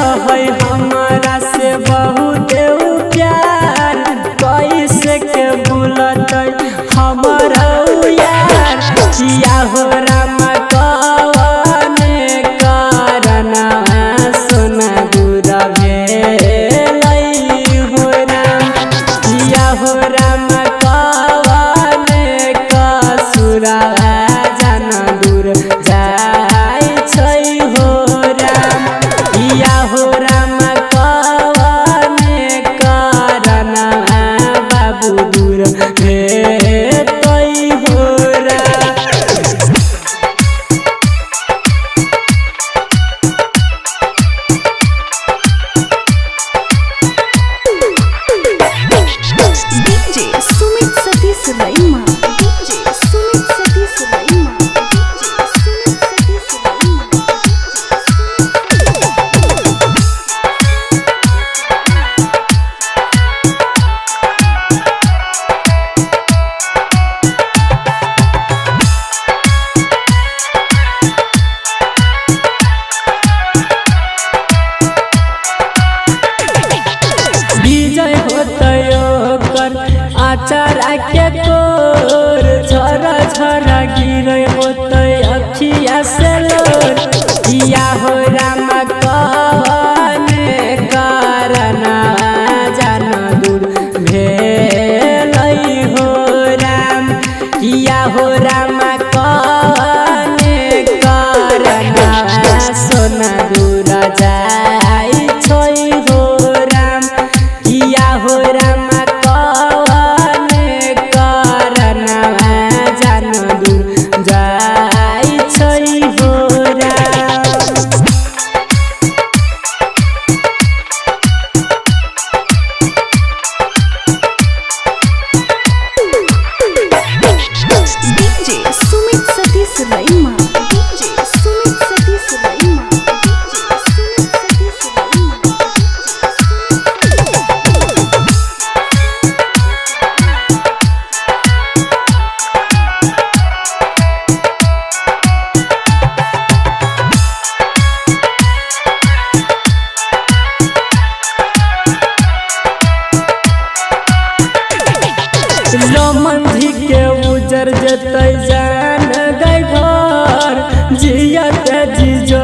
हमरा से बहुत प्यार कैसे के भूलत हमारा यार किया हो राम कवन कारण सोना दूर भेल हो राम किया हो राम कवन कसुरा जान दूर जाय छै हो राम किया हो राम कवन कारण बाबू दूर भेल हो Ram. DJ Sumit Satish Raima, DJ Sumit Satish Raima, DJ Sumit Satish Raima. विजय होतयो कर आचारा के कोर झरा झरा गिरे होतय अखिया से लोर किया हो राम कवन कारण जान दूर भेल हो राम किया हो राम कवन कारण सोना दूर जाय छै हो राम किया हो राम कवन कारण जान दूर जाय छै हो Ram. DJ Sumit Satish Raima, DJ Sumit Satish Raima, DJ Sumit Satish Raima. लोमंझी के उजर जतै जान गई घर जियत जी जो